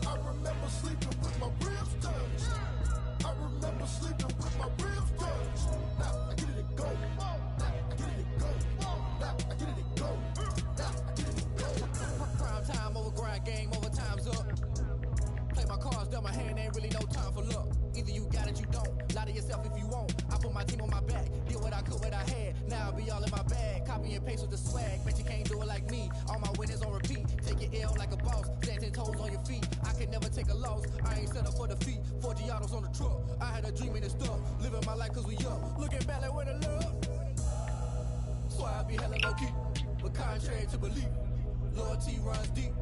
I remember sleeping with my ribs touched. I remember sleeping with my ribs touched. Now I get it and go. Now I get it and go. Now I get it and go. Now I get it and go. Prime time over grind game, over time's up. Play my cards, dealt my hand, ain't really no time for luck. Either you got it, you don't. Lie to yourself if you won't. I put my team on my back, did what I could, what I had. Now I'll be all in my bag, copy and paste with the swag. Bet you can't do it like me. All my winners on repeat. Take your L like a boss, stand 10 toes on your feet. I can never take a loss. I ain't set up for defeat. 4 Giottos on the truck. I had a dream and it's stuck. Living my life cause we up. Looking back like where the love. So I be hella low key, but contrary to belief, loyalty runs deep.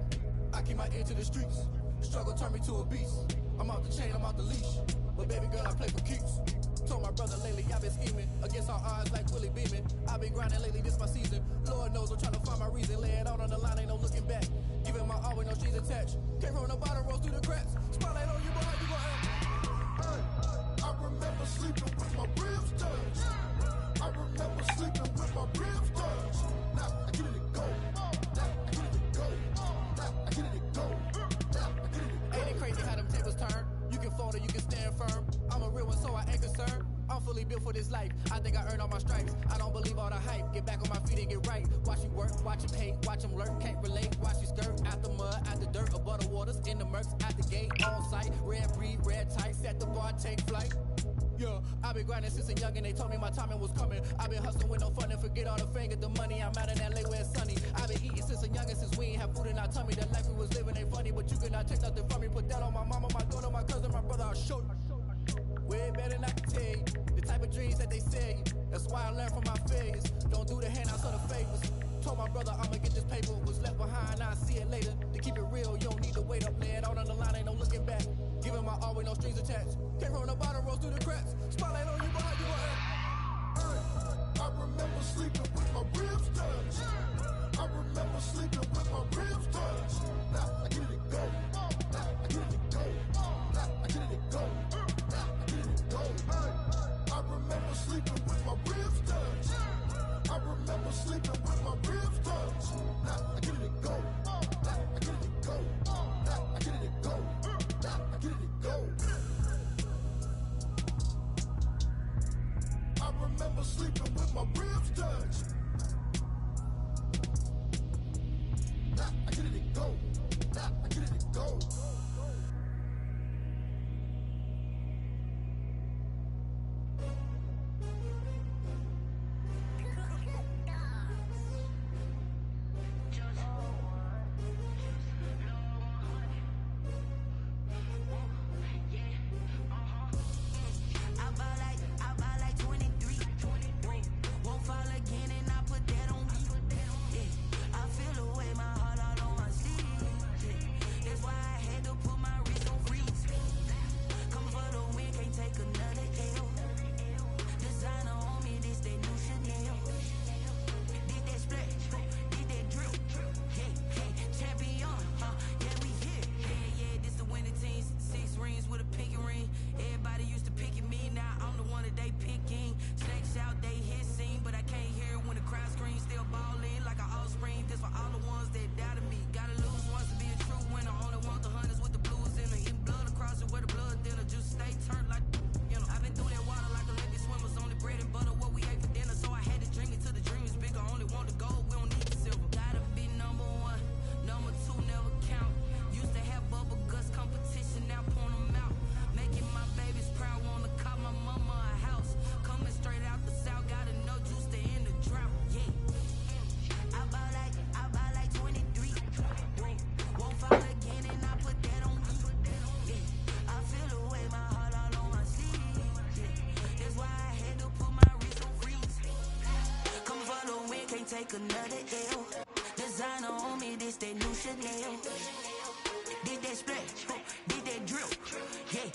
I keep my ear to the streets. Struggle turned me to a beast. I'm out the chain, I'm out the leash. But baby girl, I play for keeps. Told my brother lately I've been scheming against all odds like Willie Beeman. I've been grinding lately, this my season. Lord knows I'm trying to find my reason. Lay it out on the line, ain't no looking back. Giving my all with no strings attached. Came from the bottom, rose through the cracks. Spotlight on you, boy, how you gon' act? I remember sleeping with my ribs touched. I remember sleeping with my ribs touched. Now I get it and go. Now I get it and go. Now I get it and go. Now I get it and go. Ain't it crazy how them tables turn? You can fold or you can stand firm. I'm a real one, so I ain't concerned. I'm fully built for this life. I think I earned all my stripes. I don't believe all the hype. Get back on my feet and get right. Watch you work, watch you hate, watch them lurk. Can't relate, watch you skirt. Out the mud, out the dirt, above the waters, in the murks, out the gate, on site. Red breed, red tight, set the bar, take flight. Yeah, I've been grinding since a young and they told me my timing was coming. I've been hustling with no fun and forget all the fame, get the money. I'm out in LA where it's sunny. I've been eating since a young and since we ain't have food in our tummy. The life we was living ain't funny, but you cannot take nothing from me. Put that on my mama, my daughter, my cousin, my brother, I'll show you. Way better than I can tell you. The type of dreams that they sell you. That's why I learned from my failures. Don't do the handouts or the favors. Told my brother I'ma get this paper. Was left behind, I'll see it later. To keep it real, you don't need to wait up. Lay it out on the line, ain't no looking back. Giving my all with no strings attached. Came from the bottom, rose through the cracks. Spotlight on you, boy, how you gon' act? I remember sleeping with my ribs touched. I remember sleeping with my ribs touched. Now I get it and go. Now I get it and go. Now I get it and go. Now I get it and go. I remember sleeping with my ribs touched. I remember sleeping with my ribs touched. Now I get it and go. Now I get it and go. Now I get it and go. Now I get it and go. I remember sleeping with my ribs touched. Now I get it and go. Now I get it and go. I buy like 23. Won't fall again and I put that on me. Yeah, I feel away my heart all on my sleeve. Yeah, that's why I had to put my wrist on freeze. Come for the win, can't take another L. Designer on me, this that new Chanel. Did that splash, did that drip. Yeah, champion, yeah, we here. Yeah, this the winning team. 6 rings with a pinky ring. Everybody used to pick at me, now I'm the one that they picking. Snakes out, they hit scene, but I can't hear it when the crowd screams. Still ballin' like an offspring. This for all the ones that doubted me. Gotta lose once to be a true winner. Only want the hunters with the blues in her. Eating blood across it where the blood thinner. Just stay turned like, you know. I've been through that water like Olympic swimmers. Only bread and butter, what we ate for dinner. So I had to dream it till the dream is bigger. Only want the gold, we don't need the silver. Gotta be number 1, number 2 never count. Used to have bubble guts competition, now point them out. Making my babies proud, wanna call my mama a house. Coming straight out the south, got enough juice to end the drought. Yeah, I buy like 23. Won't fall again and I put that on me. Yeah, I feel away my heart all on my sleeve. Yeah, that's why I had to put my wrist on freeze. Come for the win, can't take another L. Designer on me, this that new Chanel. Did that splash, did that drip. Yeah,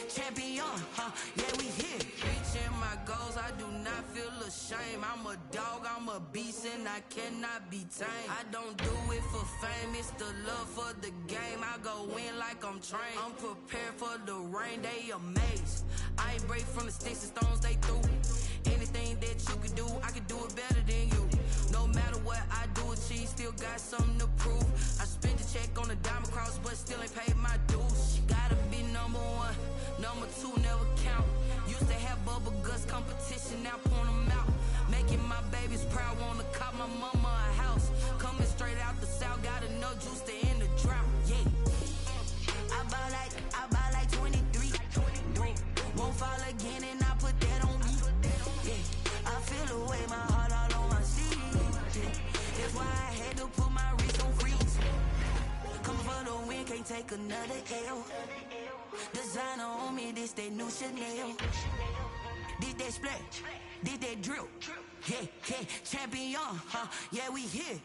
champion, yeah, we here. Reaching my goals, I do not feel ashamed. I'm a dog, I'm a beast, and I cannot be tamed. I don't do it for fame, it's the love for the game. I go in like I'm trained. I'm prepared for the rain, they amazed. I ain't break from the sticks and stones they threw. Anything that you could do, I could do it better than you. No matter what I do, achieve, still got something to prove. I spent the check on the diamond cross, but still ain't paid my dues. Gotta be number one, number two never count. Used to have bubble guts competition, now point them out. Making my babies proud, wanna cop my mama a house. Coming straight out the south, got enough juice to end the drought. Yeah. I buy like 23. Won't fall again and I put that on me. Yeah. I feel the way, my heart all on my sleeve. Yeah. That's why I had to put my wrist on freeze. Come for the win, can't take another L. Designer on me, this that new Chanel. This that splash, this that drill. Yeah, yeah, champion, huh? Yeah, we here.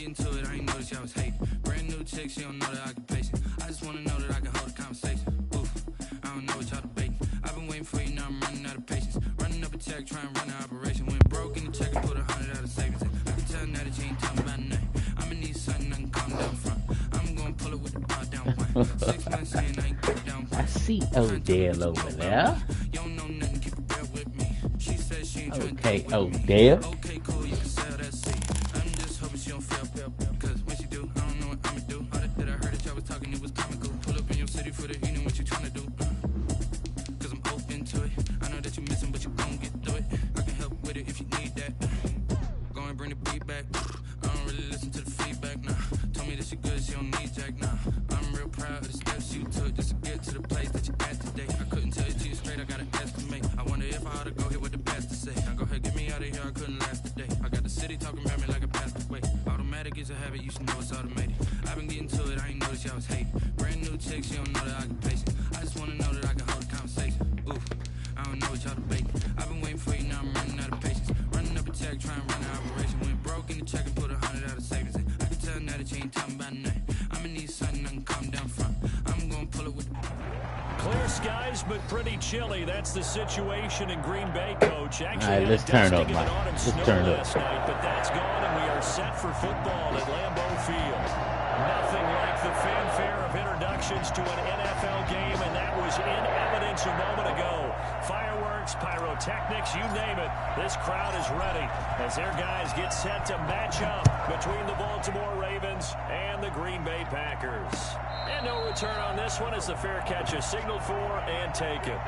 Into it, I ain't noticed y'all was hating. Brand new chick, she don't know the occupation. I just wanna know that I can hold a conversation. Oof, I don't know what y'all debating. I've been waiting for you, now I'm running out of patience. Running up a check, trying to run an operation. Went broke in the check and put 100 out of savings in. I can tell now that you ain't talking about nothing. I'ma need something I can calm down front. I'm gonna pull it with the bar down one. 6 months in, I ain't get down one. I see Odell over there. You don't know nothing, keep it real with me. She says she ain't trying to Okay, deal with me. Odell. Okay, cool, you can sell that seat. I'm just hoping she don't feel cause when she do, I don't know what I'ma do. All that I heard that y'all was talking, it was comical. Pull up in your city for the evening, what you tryna do? Cause I'm open to it. I know that you missing, but you gon' get through it. I can help with it if you need that. Go and bring the beat back. I don't really listen to the feedback, nah. Told me that she good, she don't need jack, nah. I'm real proud of the steps you took just to get to the place that you're at today. I couldn't tell it to you straight, I gotta estimate. I wonder if I ought to go here with the best to say. Now go ahead, get me out of here, I couldn't last today. I got the city talking about me like a passed away. Automatic is a habit, you should know it's automated. I've been getting to it, I ain't noticed y'all was hating. Brand new chick, she don't know the occupation. I just wanna know that I can hold a conversation. Oof, I don't know what y'all debating. I've been waiting for you, now I'm running out of patience. Running up a check, trying to run an operation. Went broke in the check and put 100 out of savings in. I can tell now that you ain't talking about nothing. I'ma need something I can calm down front. I'm gonna pull it with the... Clear skies, but pretty chilly. That's the situation in Green Bay, Coach. Actually, all right, let's turn up, Mike. Let's turn up. Last night, but that's gone, and we are set for football at Lambeau Field. Nothing like the fanfare of introductions to an NFL game, and that was in evidence a moment ago. Fireworks, pyrotechnics, you name it. This crowd is ready as their guys get set to match up between the Baltimore Ravens and the Green Bay Packers. And no return on this one as the fair catch is signaled for and taken.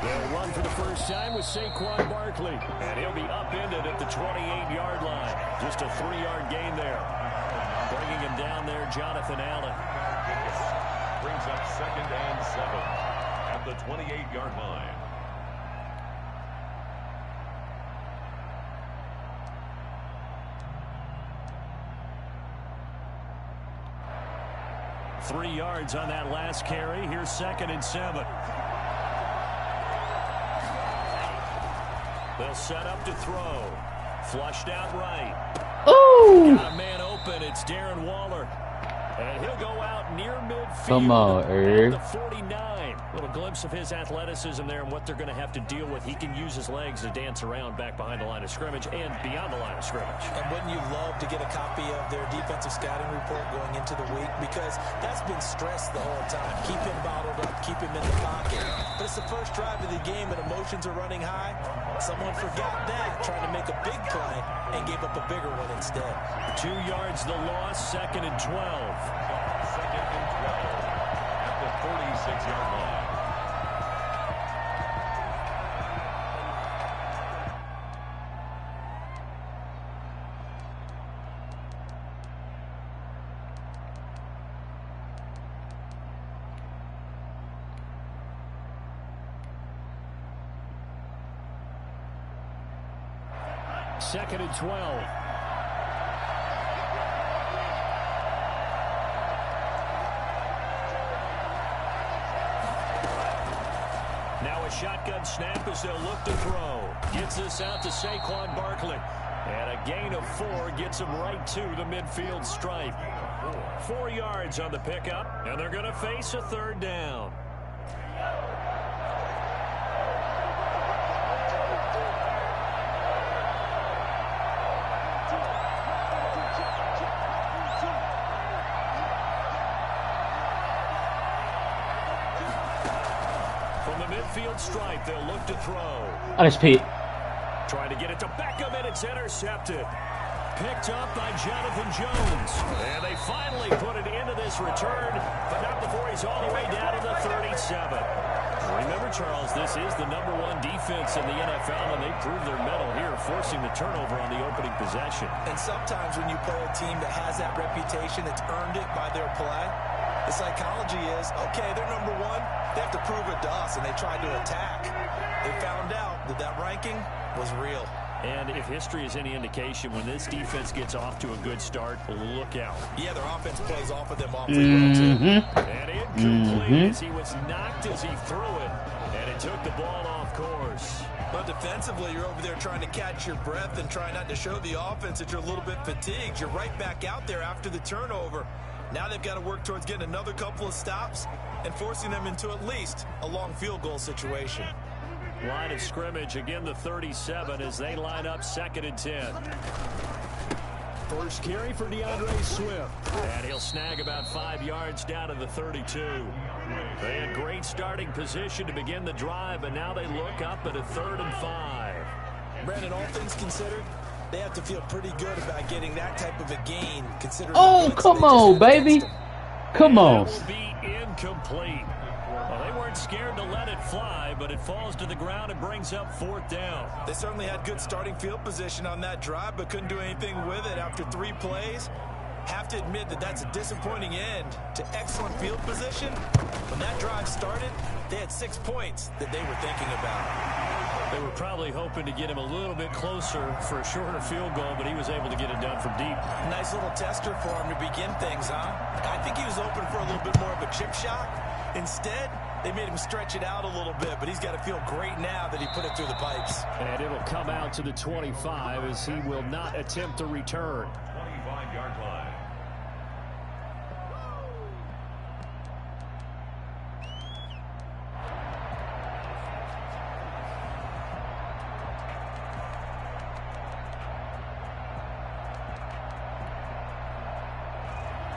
They'll run for the first time with Saquon Barkley, and he'll be upended at the 28-yard line. Just a 3-yard gain there. Bringing him down there, Jonathan Allen. Brings up 2nd and 7 at the 28-yard line. Three yards on that last carry. Here's 2nd and 7. They'll set up to throw. Flushed out right. Ooh! Got a man open. It's Darren Waller. And he'll go out near midfield. Come on, Herb. At the 49. Little glimpse of his athleticism there and what they're going to have to deal with. He can use his legs to dance around back behind the line of scrimmage and beyond the line of scrimmage. And wouldn't you love to get a copy of their defensive scouting report going into the week? Because that's been stressed the whole time. Keep him bottled up, keep him in the pocket. But it's the first drive of the game and emotions are running high. Someone forgot that, trying to make a big play and gave up a bigger one instead. 2 yards the loss, 2nd and 12. 46-yard line. Second and 12. Now a shotgun snap as they'll look to throw. Gets this out to Saquon Barkley. And a gain of 4 gets him right to the midfield stripe. 4 yards on the pickup, and they're going to face a third down. Midfield stripe, they'll look to throw. Nice, Pete. Trying to get it to Beckham, and it's intercepted. Picked up by Jonathan Jones. And they finally put it into this return, but not before he's all the way down to the 37. Remember, Charles, this is the #1 defense in the NFL, and they proved their mettle here, forcing the turnover on the opening possession. And sometimes when you play a team that has that reputation, that's earned it by their play, the psychology is, okay, they're #1. They have to prove it to us, and they tried to attack. They found out that that ranking was real. And if history is any indication, when this defense gets off to a good start, look out. Yeah, their offense plays off of them awfully well, too. And incomplete as he was knocked as he threw it, and it took the ball off course. But defensively, you're over there trying to catch your breath and try not to show the offense that you're a little bit fatigued. You're right back out there after the turnover. Now they've got to work towards getting another couple of stops and forcing them into at least a long field goal situation. Line of scrimmage, again the 37 as they line up 2nd and 10. First carry for DeAndre Swift. And he'll snag about 5 yards down to the 32. They had great starting position to begin the drive, but now they look up at a 3rd and 5. Brandon, all things considered, they have to feel pretty good about getting that type of a gain. Considering come on, baby. Come on. That will be incomplete. Well, they weren't scared to let it fly, but it falls to the ground and brings up 4th down. They certainly had good starting field position on that drive, but couldn't do anything with it after 3 plays. Have to admit that that's a disappointing end to excellent field position. When that drive started, they had 6 points that they were thinking about. They were probably hoping to get him a little bit closer for a shorter field goal, but he was able to get it done from deep. Nice little tester for him to begin things, huh? I think he was open for a little bit more of a chip shot. Instead, they made him stretch it out a little bit, but he's got to feel great now that he put it through the pipes. And it'll come out to the 25 as he will not attempt to return. 25-yard line.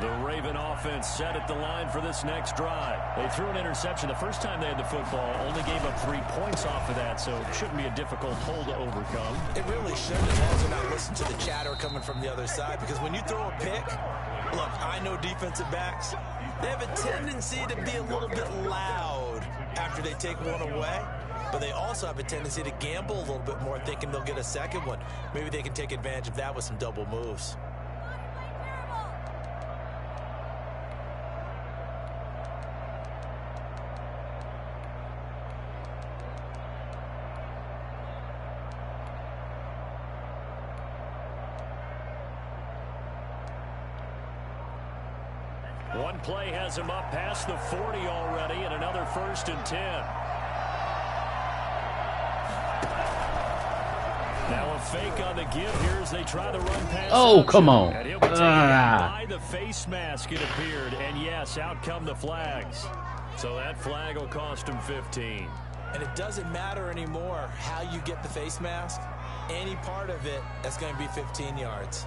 The Raven offense set at the line for this next drive. They threw an interception the first time they had the football, only gave up 3 points off of that, so it shouldn't be a difficult hole to overcome. It really shouldn't, as long as they're not listening to the chatter coming from the other side, because when you throw a pick, look, I know defensive backs, they have a tendency to be a little bit loud after they take one away, but they also have a tendency to gamble a little bit more, thinking they'll get a second one. Maybe they can take advantage of that with some double moves. One play has him up past the 40 already, and another 1st and 10. Now a fake on the give here as they try to run past. Oh, come on. And he'll be taken out by the face mask, it appeared. And yes, out come the flags. So that flag will cost him 15. And it doesn't matter anymore how you get the face mask. Any part of it, that's going to be 15 yards.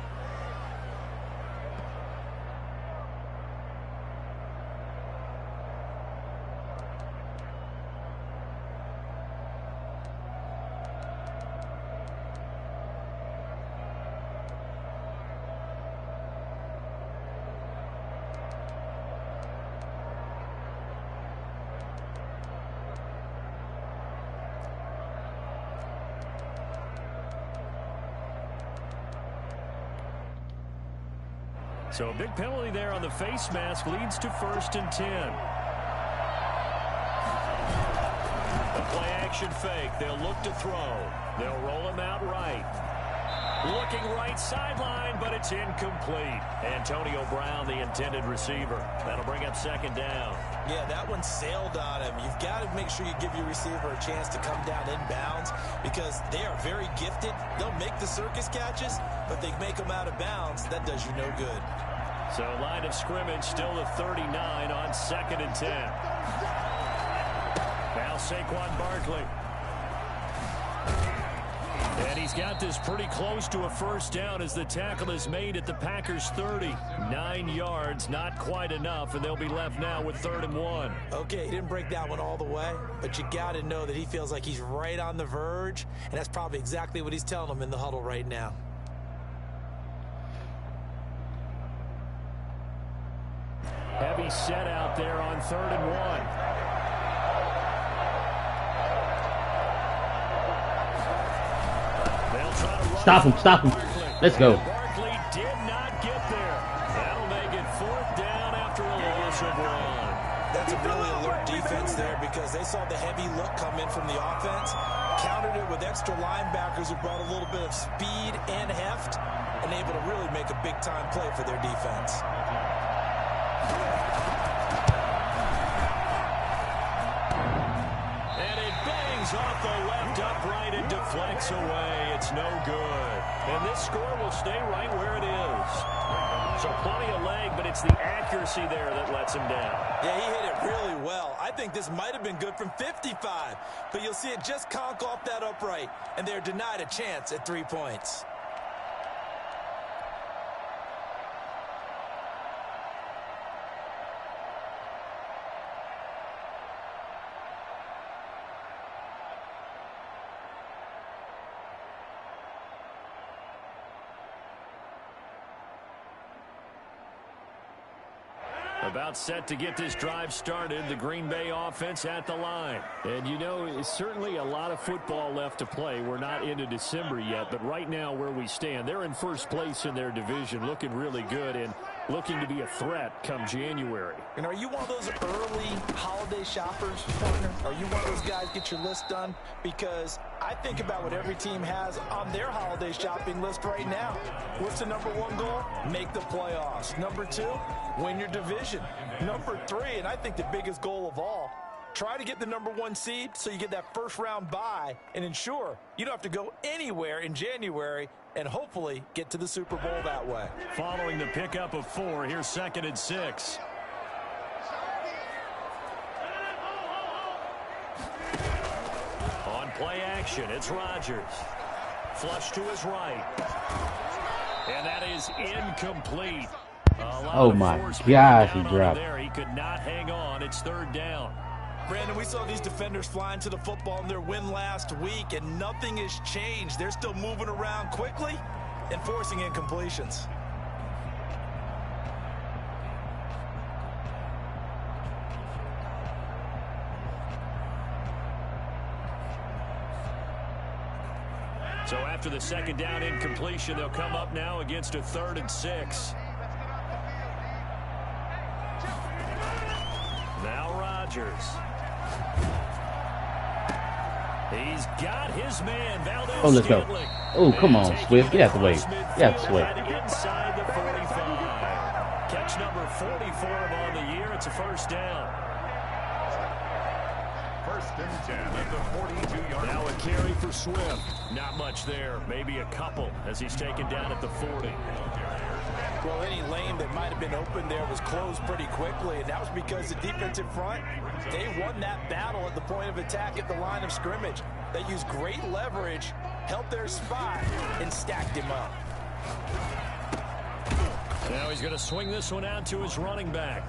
So a big penalty there on the face mask leads to 1st and 10. The play action fake. They'll look to throw. They'll roll him out right. Looking right sideline, but it's incomplete. Antonio Brown, the intended receiver. That'll bring up 2nd down. Yeah, that one sailed on him. You've got to make sure you give your receiver a chance to come down inbounds because they are very gifted. They'll make the circus catches, but they make them out of bounds. That does you no good. So line of scrimmage still at 39 on 2nd and 10. Now Saquon Barkley. And he's got this pretty close to a 1st down as the tackle is made at the Packers' 30. 9 yards, not quite enough, and they'll be left now with 3rd and 1. Okay, he didn't break that one all the way, but you got to know that he feels like he's right on the verge, and that's probably exactly what he's telling them in the huddle right now. Heavy set out there on 3rd and 1. Stop him, stop him. Let's go. Barkley did not get there. That'll make it 4th down after a loss of 1. That's a really alert defense there because they saw the heavy look come in from the offense, countered it with extra linebackers who brought a little bit of speed and heft, and able to really make a big-time play for their defense. Off the left upright and deflects away. It's no good. And this score will stay right where it is. So plenty of leg, but it's the accuracy there that lets him down. Yeah, he hit it really well. I think this might have been good from 55, but you'll see it just conk off that upright, and they're denied a chance at 3 points. About set to get this drive started. The Green Bay offense at the line. And you know, it's certainly a lot of football left to play. We're not into December yet, but right now where we stand, they're in 1st place in their division, looking really good and looking to be a threat come January. And are you one of those early holiday shoppers, partner? Are you one of those guys get your list done? Because I think about what every team has on their holiday shopping list right now. What's the #1 goal? Make the playoffs. #2, win your division. #3, and I think the biggest goal of all, try to get the #1 seed so you get that 1st round bye and ensure you don't have to go anywhere in January and hopefully get to the Super Bowl that way. Following the pickup of 4, here's 2nd and 6. On play action, it's Rodgers. Flush to his right. And that is incomplete. Oh my gosh, he dropped. There. He could not hang on. It's 3rd down. Brandon, we saw these defenders flying to the football in their win last week, and nothing has changed. They're still moving around quickly and forcing incompletions. So after the 2nd down incompletion, they'll come up now against a 3rd and 6. Now Rodgers. He's got his man, Valdez. Oh, let's go. Oh, come on, Swift. Get out the way. Get out the way. Inside the 45. Catch number 44 on the year. It's a 1st down. 1st and 10 at the 42-yard line. Now a carry for Swift. Not much there. Maybe a couple as he's taken down at the 40. Well, any lane that might have been open there was closed pretty quickly, and that was because the defensive front, they won that battle at the point of attack at the line of scrimmage. They used great leverage, held their spot, and stacked him up. Now he's going to swing this one out to his running back.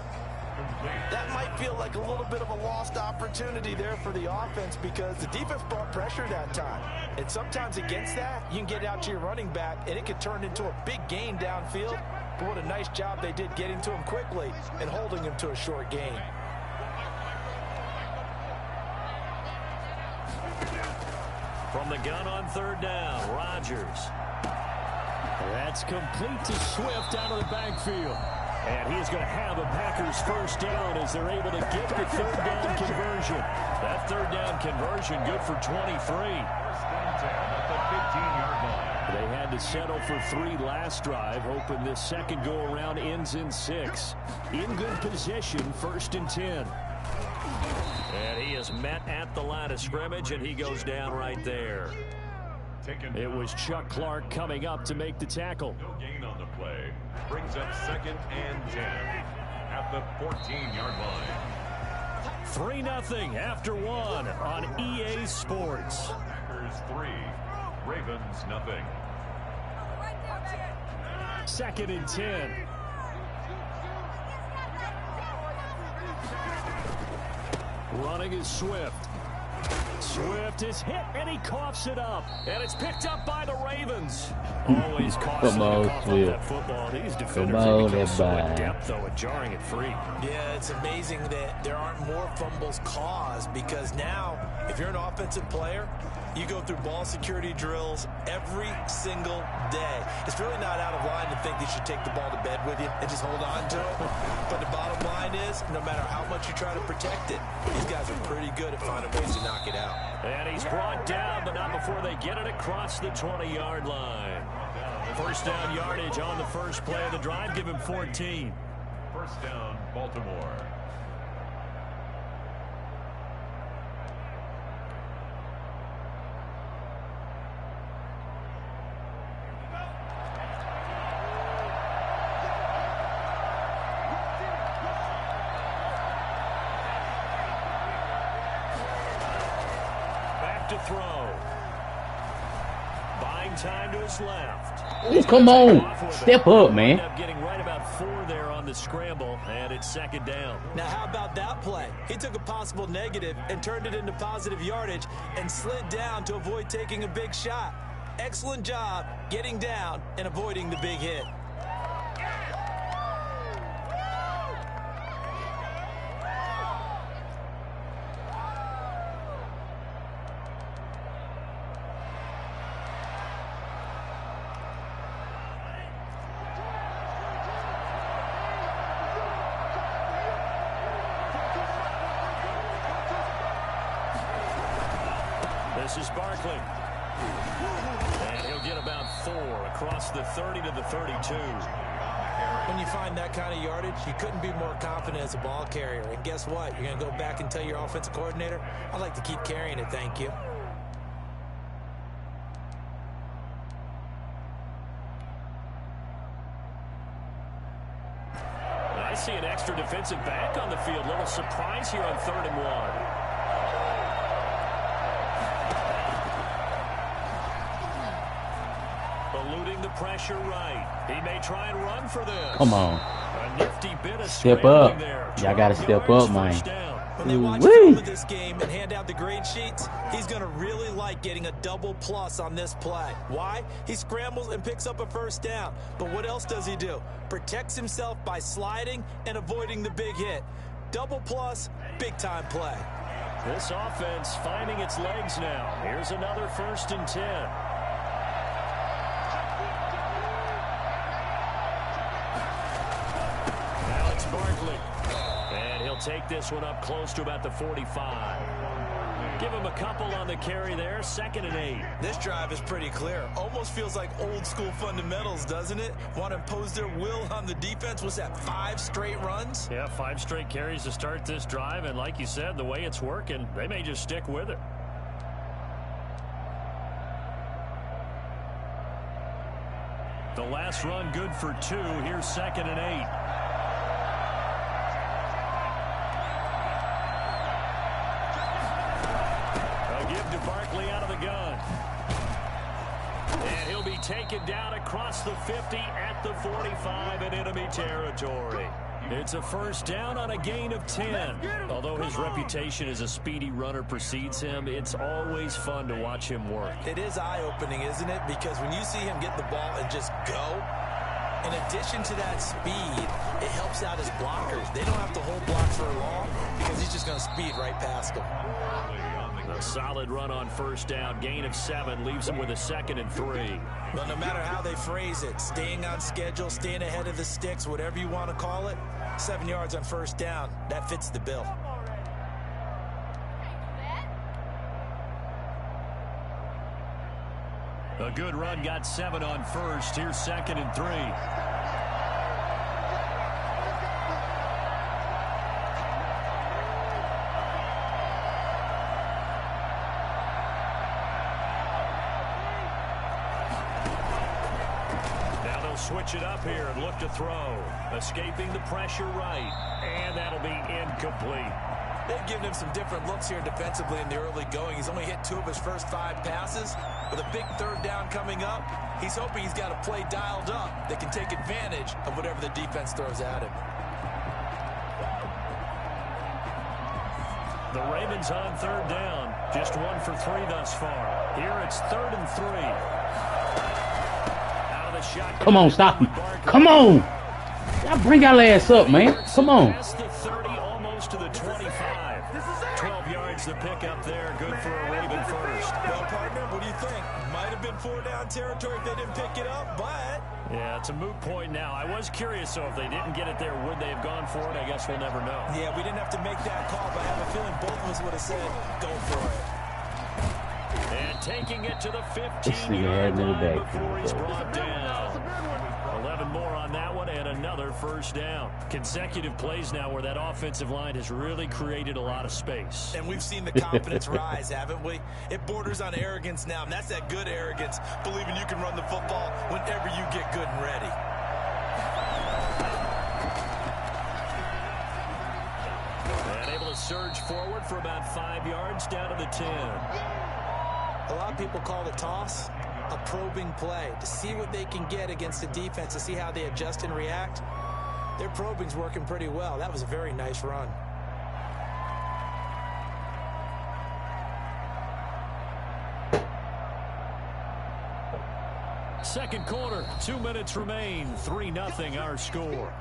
That might feel like a little bit of a lost opportunity there for the offense because the defense brought pressure that time. And sometimes against that, you can get out to your running back, and it could turn into a big gain downfield. But what a nice job they did getting to him quickly and holding him to a short gain. From the gun on 3rd down, Rodgers. That's complete to Swift out of the backfield. And he's going to have a Packers first down as they're able to get the third down conversion. That third down conversion good for 23. First and 10 at the 15-yard line. They had to settle for 3 last drive, hoping this second go-around ends in 6. In good position, first and 10. And he is met at the line of scrimmage, and he goes down right there. It was Chuck Clark coming up to make the tackle. No gain on the play. Brings up second and 10 at the 14-yard line. 3-0 after 1 on EA Sports. Packers 3, Ravens nothing. Second and 10. Running is Swift. Swift is hit, and he coughs it up. And it's picked up by the Ravens. Always causes to cough up that football. These defenders have become so adept, though, at jarring it free. Yeah, it's amazing that there aren't more fumbles caused, because now, if you're an offensive player, you go through ball security drills every single day. It's really not out of line to think you should take the ball to bed with you and just hold on to it. But the bottom line is, no matter how much you try to protect it, these guys are pretty good at finding ways to knock it out. And he's brought down, but not before they get it across the 20-yard line. First down yardage on the first play of the drive. Give him 14. First down, Baltimore. To throw. Buying time to his left. Oh, come on. Step up, man. Getting right about 4 there on the scramble, and it's second down. Now, how about that play? He took a possible negative and turned it into positive yardage and slid down to avoid taking a big shot. Excellent job getting down and avoiding the big hit. This is Barkley. And he'll get about 4 across the 30 to the 32. When you find that kind of yardage, you couldn't be more confident as a ball carrier. And guess what? You're going to go back and tell your offensive coordinator, I'd like to keep carrying it, thank you. I see an extra defensive back on the field. Little surprise here on 3rd and 1. Eluding the pressure right. He may try and run for this. Come on. A nifty bit of step up. Y'all got to step up, man. When they watch film of this game and hand out the grade sheets, he's going to really like getting a double plus on this play. Why? He scrambles and picks up a first down. But what else does he do? Protects himself by sliding and avoiding the big hit. Double plus, big-time play. This offense finding its legs now. Here's another 1st and 10. Barkley. And he'll take this one up close to about the 45. Give him a couple on the carry there. 2nd and 8. This drive is pretty clear. Almost feels like old school fundamentals, doesn't it? Want to impose their will on the defense. Was that 5 straight runs? Yeah, 5 straight carries to start this drive. And like you said, the way it's working, they may just stick with it. The last run good for 2. Here's 2nd and 8. Give to Barkley out of the gun. And he'll be taken down across the 50 at the 45 in enemy territory. It's a first down on a gain of 10. Although his reputation as a speedy runner precedes him, it's always fun to watch him work. It is eye-opening, isn't it? Because when you see him get the ball and just go, in addition to that speed, it helps out his blockers. They don't have to hold blocks for long because he's just going to speed right past them. A solid run on first down. Gain of 7 leaves them with a 2nd and 3. Well, no matter how they phrase it, staying on schedule, staying ahead of the sticks, whatever you want to call it, 7 yards on first down, that fits the bill. A good run got 7 on first. Here's 2nd and 3. Now they'll switch it up here and look to throw. Escaping the pressure right. And that'll be incomplete. They've given him some different looks here defensively in the early going. He's only hit 2 of his first 5 passes. With a big 3rd down coming up, he's hoping he's got a play dialed up that can take advantage of whatever the defense throws at him. The Ravens on 3rd down. Just 1 for 3 thus far. Here it's 3rd and 3. Out of the shotgun. Come on, stop him. Come on. Y'all bring y'all ass up, man. Come on. Past the 30, almost to the 25. 12 yards to pick up there. Good for a Raven first. Well, partner, what do you think? Might have been 4-down territory if they didn't pick it up, but... Yeah, it's a moot point now. I was curious, so if they didn't get it there, would they have gone for it? I guess we'll never know. Yeah, we didn't have to make that call, but I have a feeling both of us would have said, go for it. And taking it to the 15-yard line before he's brought down. 11 more on that one and another first down. Consecutive plays now where that offensive line has really created a lot of space. And we've seen the confidence rise, haven't we? It borders on arrogance now, and that's that good arrogance, believing you can run the football whenever you get good and ready. And able to surge forward for about 5 yards down to the 10. A lot of people call the toss a probing play to see what they can get against the defense, to see how they adjust and react. Their probing's working pretty well. That was a very nice run. Second quarter, 2 minutes remain. 3-0 our score.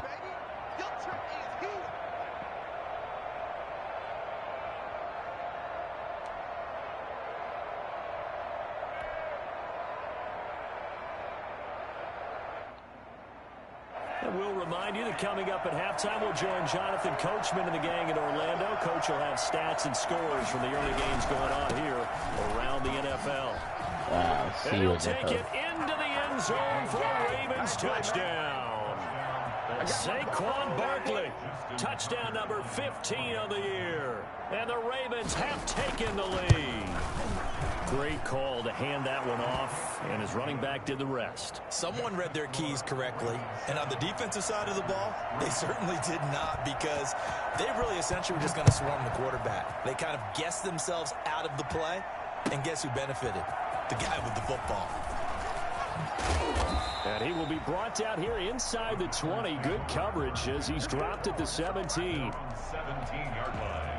And we'll remind you that coming up at halftime, we'll join Jonathan Coachman and the gang in Orlando. Coach will have stats and scores from the early games going on here around the NFL. And he'll take it into the end zone for a Ravens touchdown. Saquon Barkley, touchdown number 15 on the year. And the Ravens have taken the lead. Great call to hand that one off, and his running back did the rest. Someone read their keys correctly, and on the defensive side of the ball, they certainly did not, because they really essentially were just going to swarm the quarterback. They kind of guessed themselves out of the play, and guess who benefited? The guy with the football. And he will be brought down here inside the 20. Good coverage as he's dropped at the 17. 17-yard line.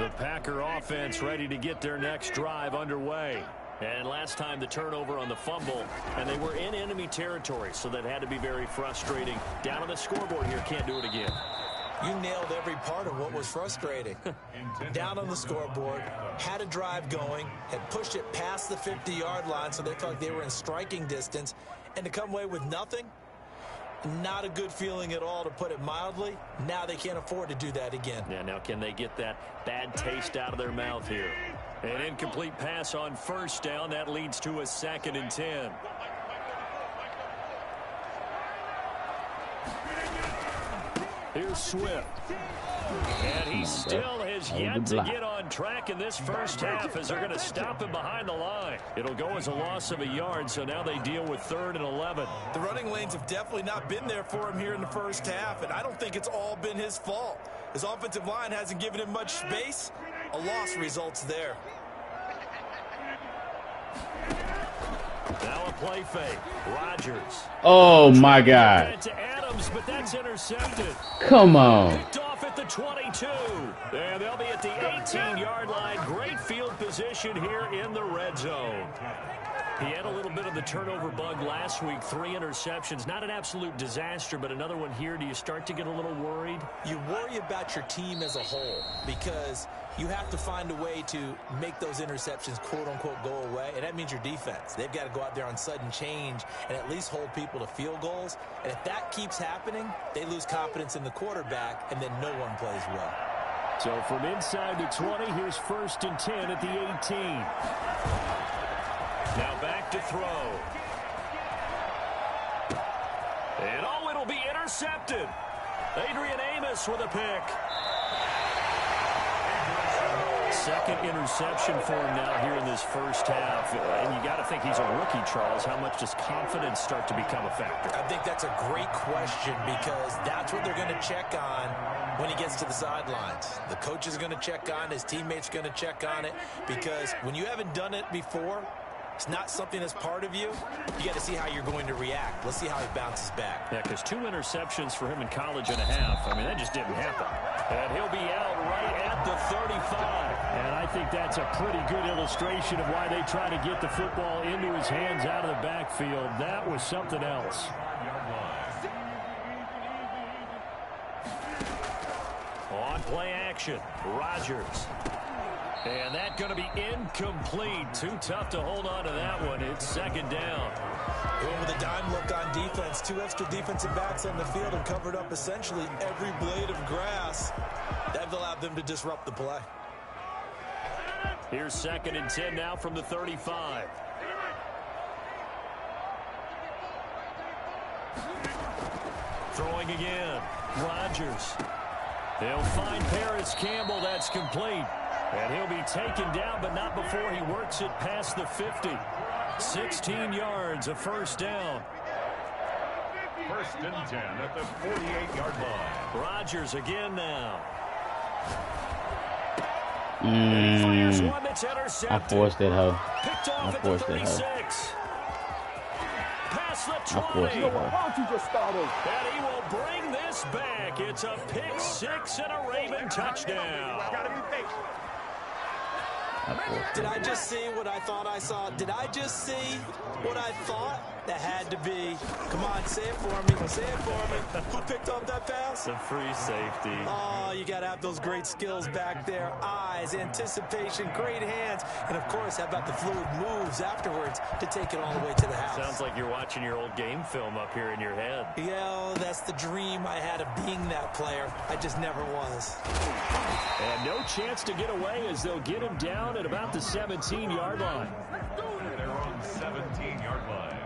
The Packer offense ready to get their next drive underway. And last time the turnover on the fumble, and they were in enemy territory, so that had to be very frustrating. Down on the scoreboard here, can't do it again. You nailed every part of what was frustrating. Down on the scoreboard, had a drive going, had pushed it past the 50-yard line, so they felt like they were in striking distance, and to come away with nothing, not a good feeling at all, to put it mildly. Now they can't afford to do that again. Yeah, now can they get that bad taste out of their mouth here? An incomplete pass on first down. That leads to a 2nd and 10. Here's Swift. And he still has yet to get on track in this first half, as they're going to stop him behind the line. It'll go as a loss of a yard, so now they deal with 3rd and 11. The running lanes have definitely not been there for him here in the first half, and I don't think it's all been his fault. His offensive line hasn't given him much space. A loss results there. Now a play fake. Rodgers. Oh, my God. To Adams, but that's intercepted. Come on. Picked off at the 22. And they'll be at the 18-yard line. Great field position here in the red zone. the turnover bug last week. 3 interceptions. Not an absolute disaster, but another one here. Do you start to get a little worried? You worry about your team as a whole because you have to find a way to make those interceptions, quote-unquote, go away, and that means your defense. They've got to go out there on sudden change and at least hold people to field goals. And if that keeps happening, they lose confidence in the quarterback, and then no one plays well. So from inside the 20, here's 1st and 10 at the 18. Now back to throw. And oh, it'll be intercepted. Adrian Amos with a pick. Second interception for him now here in this first half. And you got to think he's a rookie, Charles. How much does confidence start to become a factor? I think that's a great question because that's what they're going to check on when he gets to the sidelines. The coach is going to check on, his teammates are going to check on it, because when you haven't done it before, it's not something that's part of you. You got to see how you're going to react. Let's see how he bounces back. Yeah, because 2 interceptions for him in college and a half. I mean, that just didn't happen. And he'll be out right at the 35. And I think that's a pretty good illustration of why they try to get the football into his hands out of the backfield. That was something else. On play action, Rodgers. And that's going to be incomplete. Too tough to hold on to that one. It's 2nd down. Going with a dime look on defense. 2 extra defensive backs on the field and covered up essentially every blade of grass. That allowed them to disrupt the play. Here's 2nd and 10 now from the 35. Throwing again. Rodgers. They'll find Paris Campbell. That's complete. And he'll be taken down, but not before he works it past the 50. 16 yards, a 1st down. 1st and 10 at the 48-yard line. Rodgers again now. And he fires one that's intercepted. I forced that hoe. Picked off at the 36. Past the 20. Why don't you just start over? And he will bring this back. It's a pick 6 and a Raven touchdown. Did I just see what I thought I saw? Did I just see what I thought? That had to be. Come on, say it for me. Say it for me. Who picked up that pass? The free safety. Oh, you got to have those great skills back there. Eyes, anticipation, great hands. And, of course, how about the fluid moves afterwards to take it all the way to the house? Sounds like you're watching your old game film up here in your head. Yeah, that's the dream I had of being that player. I just never was. And no chance to get away as they'll get him down at about the 17-yard line. They're on 17-yard line.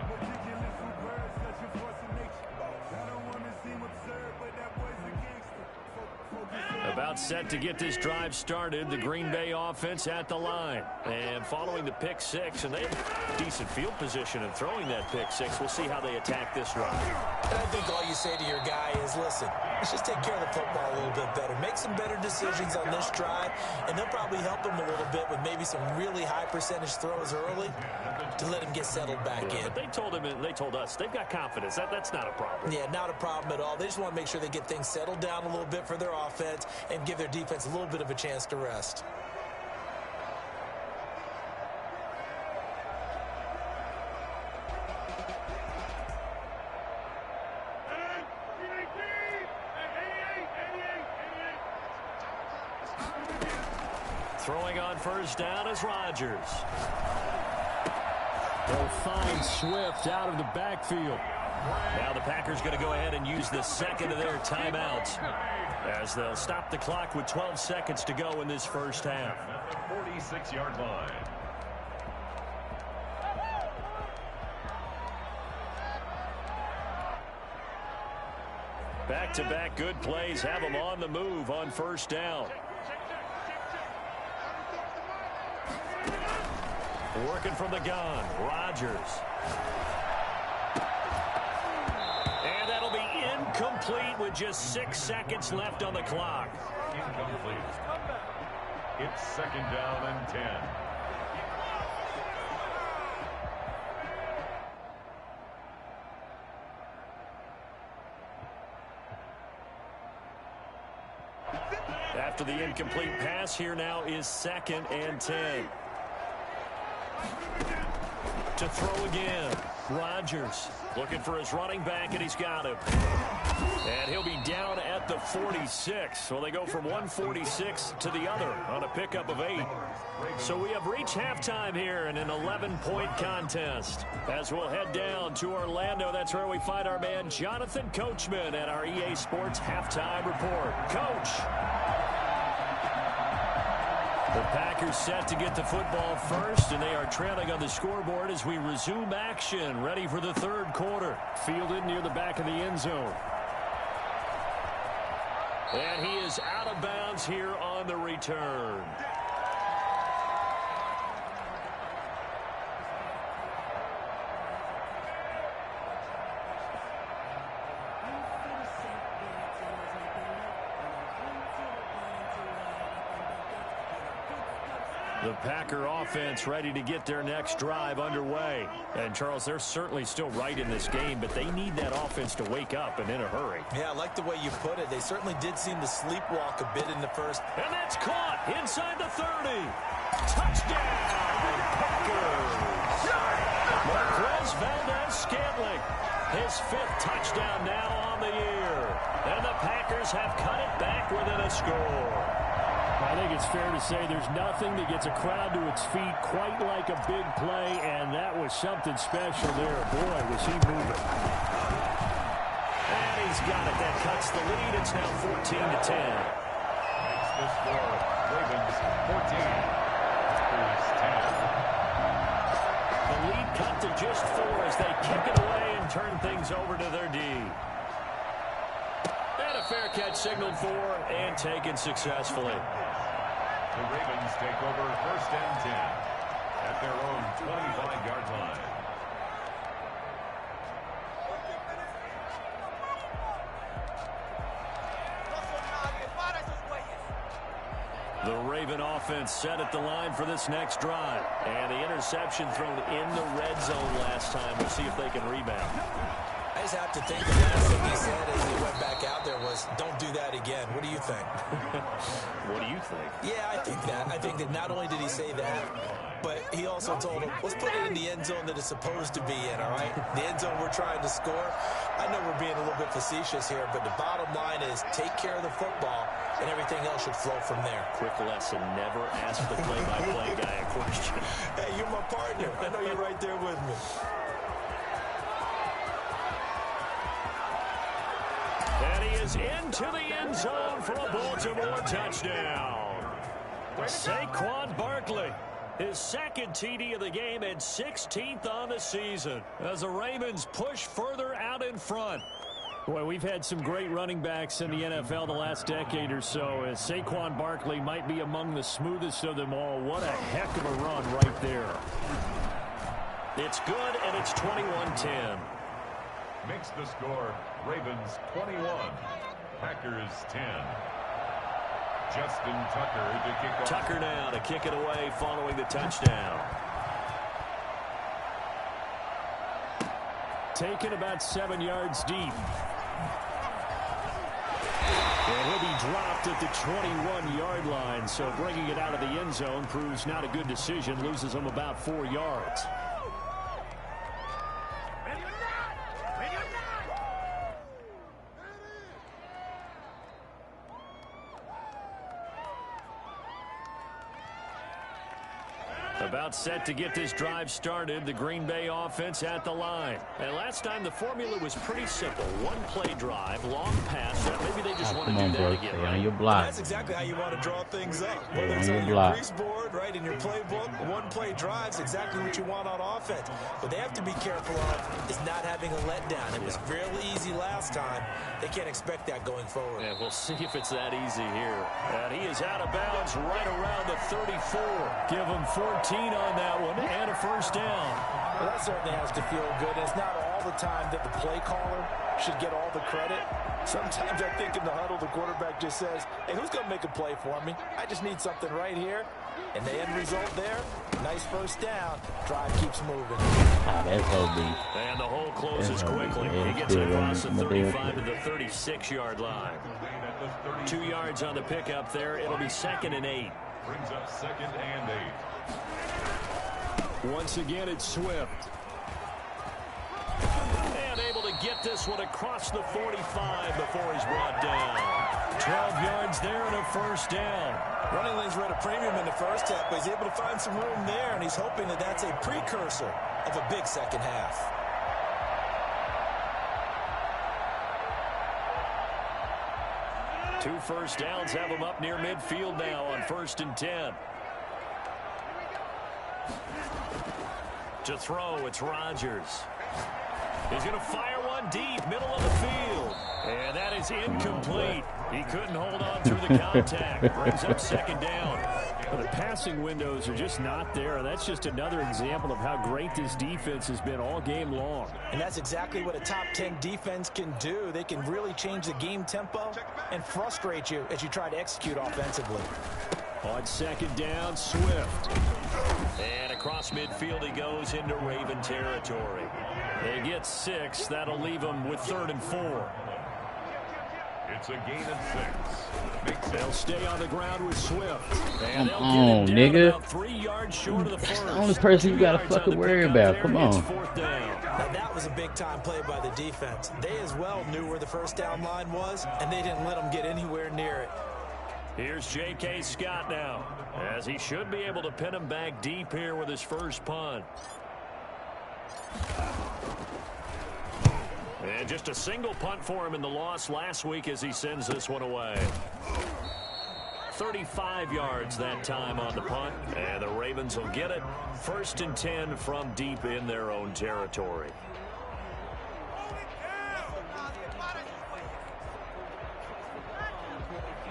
About set to get this drive started. The Green Bay offense at the line. And following the pick 6, and they have decent field position in throwing that pick 6. We'll see how they attack this drive. And I think all you say to your guy is, listen, let's just take care of the football a little bit better. Make some better decisions on this drive, and they'll probably help him a little bit with maybe some really high percentage throws early to let him get settled back in. But they told him, and they told us, they've got confidence. That's not a problem. Yeah, not a problem at all. They just want to make sure they get things settled down a little bit for their offense and give their defense a little bit of a chance to rest. Throwing on 1st down is Rodgers. They'll find Swift out of the backfield. Now the Packers going to go ahead and use the 2nd of their timeouts as they'll stop the clock with 12 seconds to go in this first half. At the 46-yard line. Back-to-back good plays have them on the move on 1st down. Working from the gun, Rodgers. And that'll be incomplete with just 6 seconds left on the clock. Incomplete. It's 2nd down and 10. After the incomplete pass, here now is 2nd and 10. to throw again. Rodgers looking for his running back, and he's got him. And he'll be down at the 46. So they go from 146 to the other on a pickup of 8. So we have reached halftime here in an 11-point contest. As we'll head down to Orlando, that's where we find our man Jonathan Coachman at our EA Sports Halftime Report. Coach. The Packers set to get the football first, and they are trailing on the scoreboard as we resume action, ready for the third quarter. Fielded near the back of the end zone. And he is out of bounds here on the return. The Packer offense ready to get their next drive underway. And, Charles, they're certainly still right in this game, but they need that offense to wake up and in a hurry. Yeah, I like the way you put it. They certainly did seem to sleepwalk a bit in the first. And that's caught inside the 30. Touchdown, Packers. Marquez Valdez-Scantling, his 5th touchdown now on the year. And the Packers have cut it back within a score. I think it's fair to say there's nothing that gets a crowd to its feet quite like a big play, and that was something special there. Boy, was he moving. And he's got it. That cuts the lead. It's now 14-10. Makes the score. Ravens 14. Packers 10. The lead cut to just 4 as they kick it away and turn things over to their D. And a fair catch signaled for and taken successfully. The Ravens take over 1st and 10 at their own 25-yard line. The Raven offense set at the line for this next drive. And the interception thrown in the red zone last time. We'll see if they can rebound. I just have to think the last thing he said as he went back out there was, don't do that again. What do you think? What do you think? Yeah, I think that. I think that not only did he say that, but he also told him, let's put it in the end zone that it's supposed to be in, all right? The end zone we're trying to score. I know we're being a little bit facetious here, but the bottom line is take care of the football, and everything else should flow from there. Quick lesson, never ask the play-by-play guy a question. Hey, you're my partner. I know you're right there with me. And he is into the end zone for a Baltimore touchdown. Saquon Barkley, his 2nd TD of the game and 16th on the season as the Ravens push further out in front. Boy, we've had some great running backs in the NFL the last decade or so, as Saquon Barkley might be among the smoothest of them all. What a heck of a run right there. It's good, and it's 21-10. Makes the score Ravens 21, Packers 10. Justin Tucker to kick off. Tucker now to kick it away following the touchdown. Taken about 7 yards deep. And he'll be dropped at the 21-yard line, so bringing it out of the end zone proves not a good decision. Loses him about 4 yards. About set to get this drive started, the Green Bay offense at the line. And last time the formula was pretty simple. One-play drive, long pass. Maybe they just want to do that again. Right? Your block. That's exactly how you want to draw things up. Whether it's on your grease board, right, in your playbook, one-play drive's exactly what you want on offense. What they have to be careful of is not having a letdown. It was really easy last time. They can't expect that going forward. Yeah, we'll see if it's that easy here. And he is out of bounds right around the 34. Give him 14 on that one and a first down. Well, that certainly has to feel good. It's not all the time that the play caller should get all the credit. Sometimes I think in the huddle, the quarterback just says, hey, who's going to make a play for me? I just need something right here. And the end result there, nice first down. Drive keeps moving. That's OB. And the hole closes quickly. He gets it across the 35 to the 36-yard line. 2 yards on the pickup there. It'll be 2nd and 8. Brings up 2nd and 8. Once again, it's Swift. And able to get this one across the 45 before he's brought down. 12 yards there and a first down. Running lanes were at a premium in the first half, but he's able to find some room there, and he's hoping that that's a precursor of a big second half. Two first downs have him up near midfield now on 1st and 10. To throw, it's Rodgers. He's going to fire one deep, middle of the field. And that is incomplete. He couldn't hold on through the contact. Brings up 2nd down. Well, the passing windows are just not there. That's just another example of how great this defense has been all game long. And that's exactly what a top 10 defense can do. They can really change the game tempo and frustrate you as you try to execute offensively. On 2nd down, Swift. And across midfield he goes into Raven territory. They get 6. That'll leave them with 3rd and 4. It's a gain of 6. They'll stay on the ground with Swift. And Come on, nigga. About 3 yards short of the first. That's the only person you gotta fucking worry about. Come on. Now that was a big-time play by the defense. They as well knew where the first down line was, and they didn't let them get anywhere near it. Here's J.K. Scott now, as he should be able to pin him back deep here with his first punt. And just a single punt for him in the loss last week as he sends this one away. 35 yards that time on the punt, and the Ravens will get it. 1st and 10 from deep in their own territory.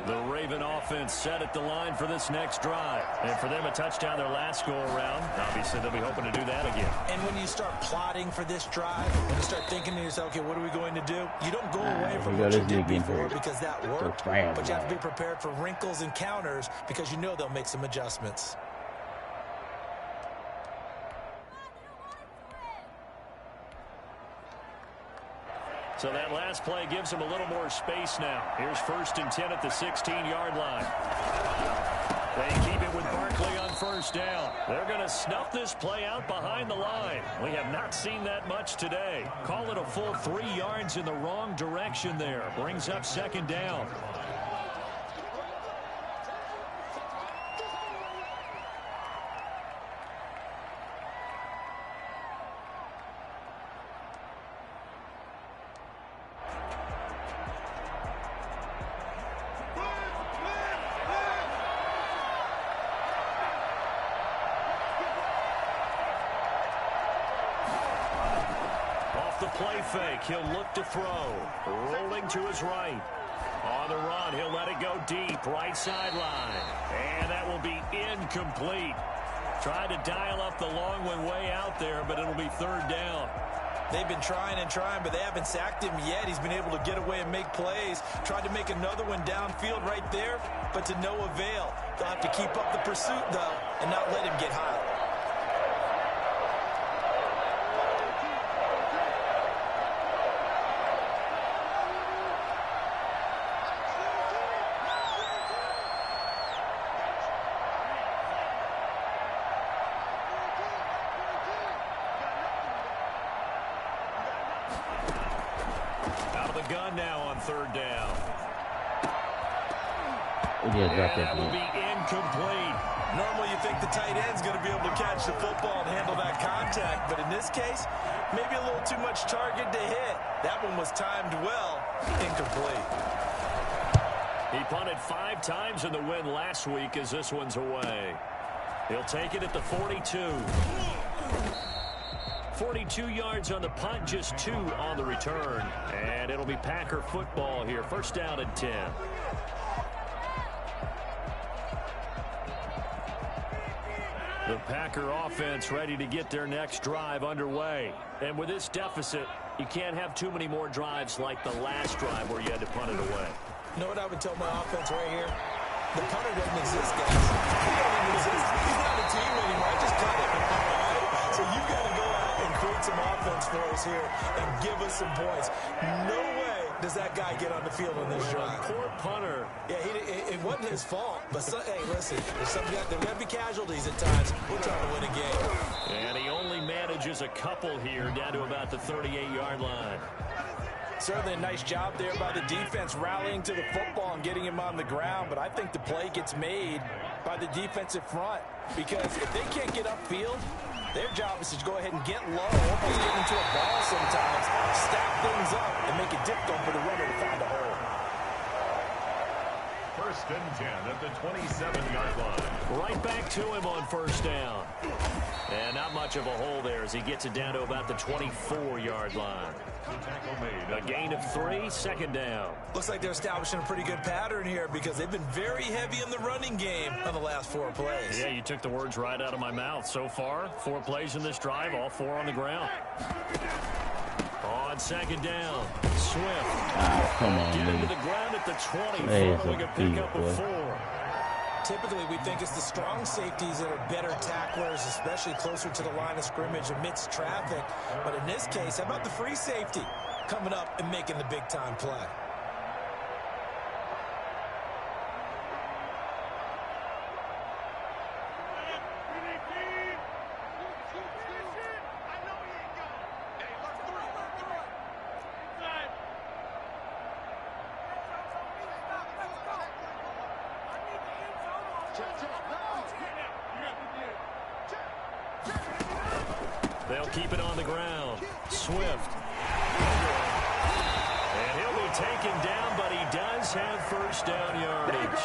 The Raven offense set at the line for this next drive. And for them, a touchdown their last go-around. Obviously, they'll be hoping to do that again. And when you start plotting for this drive, when you start thinking to yourself, okay, what are we going to do? You don't go away from what you did before because that worked. But you have to be prepared for wrinkles and counters because you know they'll make some adjustments. So that last play gives him a little more space now. Here's 1st and 10 at the 16-yard line. They keep it with Barkley on 1st down. They're going to snuff this play out behind the line. We have not seen that much today. Call it a full 3 yards in the wrong direction there. Brings up 2nd down. Play fake. He'll look to throw. Rolling to his right. On the run, he'll let it go deep. Right sideline. And that will be incomplete. Tried to dial up the long one way out there, but it'll be 3rd down. They've been trying and trying, but they haven't sacked him yet. He's been able to get away and make plays. Tried to make another one downfield right there, but to no avail. They'll have to keep up the pursuit, though, and not let him get hot. Gun now on 3rd down. Yeah, drop that will be incomplete. Normally you think the tight end's going to be able to catch the football and handle that contact, but in this case, maybe a little too much target to hit. That one was timed well. Incomplete. He punted 5 times in the win last week as this one's away. He'll take it at the 42. 42 yards on the punt, just 2 on the return. And it'll be Packer football here. 1st down and 10. The Packer offense ready to get their next drive underway. And with this deficit, you can't have too many more drives like the last drive where you had to punt it away. You know what I would tell my offense right here? The punter doesn't exist, guys. He don't even exist. He's not a team anymore. I just cut it. So you got to go out and create some offense for us here and give us some points. No way does that guy get on the field on this drive. Poor punter. Yeah, it wasn't his fault. But, hey, listen, there's going to be casualties at times. We're trying to win a game. And he only manages a couple here down to about the 38-yard line. Certainly a nice job there by the defense rallying to the football and getting him on the ground. But I think the play gets made by the defensive front because if they can't get upfield, their job is to go ahead and get low, almost get into a ball sometimes, stack things up, and make it difficult for the runner to find a hole. 1st and 10 at the 27-yard line. Right back to him on 1st down. And not much of a hole there as he gets it down to about the 24-yard line. A gain of 3, 2nd down. Looks like they're establishing a pretty good pattern here because they've been very heavy in the running game on the last 4 plays. Yeah, you took the words right out of my mouth. So far, 4 plays in this drive, all 4 on the ground. On 2nd down, Swift. Oh, come on, Get dude. into the ground at the 20, Hey, following a pickup of 4. Typically, we think it's the strong safeties that are better tacklers, especially closer to the line of scrimmage amidst traffic. But in this case, how about the free safety coming up and making the big-time play? They'll keep it on the ground. Swift. And he'll be taken down, but he does have 1st down yardage.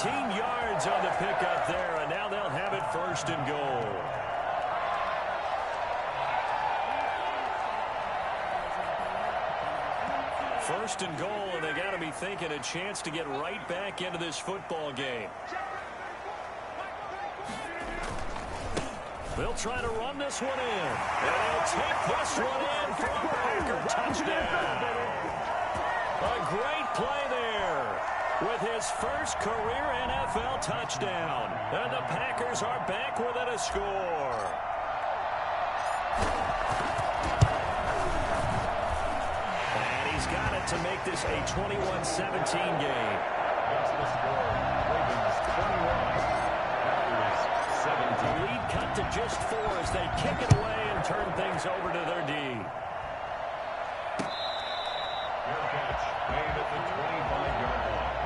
19 yards on the pickup there, and now they'll have it 1st and goal. First and goal, and they got to be thinking a chance to get right back into this football game. They'll try to run this one in. And they'll take this one in for a Packer touchdown. A great play there with his first career NFL touchdown. And the Packers are back within a score. And he's got it to make this a 21-17 game. That's the score. Ravens 21. The lead cut to just 4 as they kick it away and turn things over to their D. Fair catch made at the 25-yard line.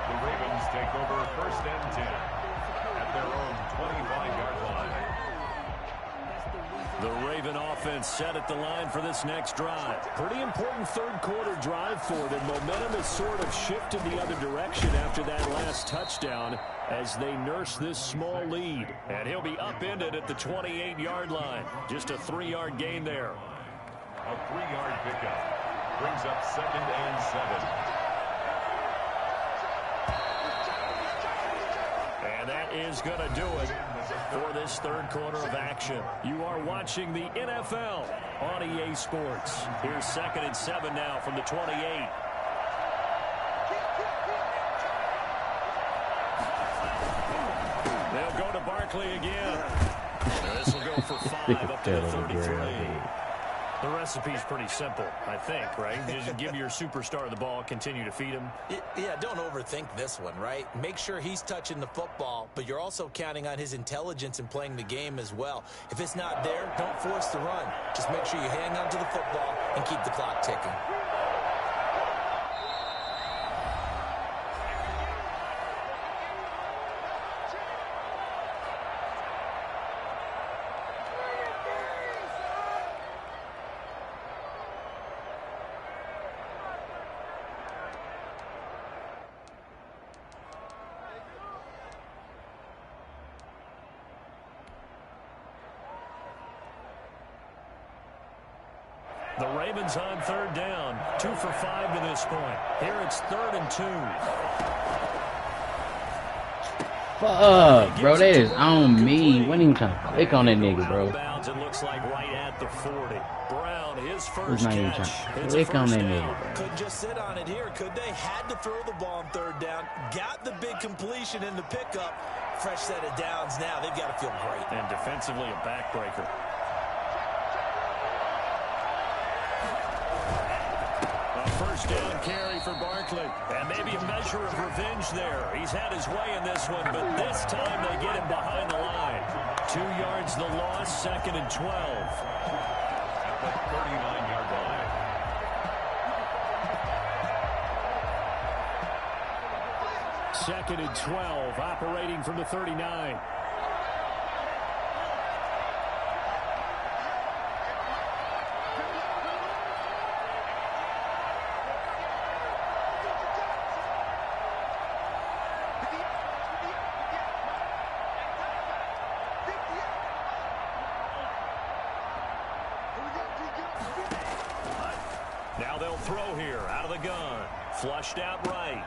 The Ravens take over 1st and 10 at their own 25-yard line. The Raven offense set at the line for this next drive. Pretty important 3rd quarter drive for them. Momentum has sort of shifted the other direction after that last touchdown as they nurse this small lead. And he'll be upended at the 28-yard line. Just a 3-yard gain there. A 3-yard pickup brings up 2nd and 7. And that is going to do it for this 3rd quarter of action. You are watching the NFL on EA Sports. Here's 2nd and 7 now from the 28. They'll go to Barkley again. This will go for 5 up to the 33. The recipe's pretty simple, I think, right? Just give your superstar the ball, continue to feed him. Yeah, don't overthink this one, right? Make sure he's touching the football, but you're also counting on his intelligence in playing the game as well. If it's not there, don't force the run. Just make sure you hang on to the football and keep the clock ticking. The Ravens on 3rd down. 2 for 5 to this point. Here it's 3rd and 2. Fuck, bro. That is on me. Wasn't even trying to click on that nigga, bro. Bounds, it looks like right at the 40. Brown, his first not even catch. trying to It's click a on first that down. nigga, bro. Couldn't just sit on it here, could they? Had to throw the ball on 3rd down. Got the big completion in the pickup. Fresh set of downs now. They've got to feel great. And defensively a backbreaker. A 1st first down carry for Barkley. And maybe a measure of revenge there. He's had his way in this one, but this time they get him behind the line. 2 yards the loss, 2nd and 12. At the 39-yard line. Second and 12, operating from the 39. Now they'll throw here, out of the gun. Flushed out right.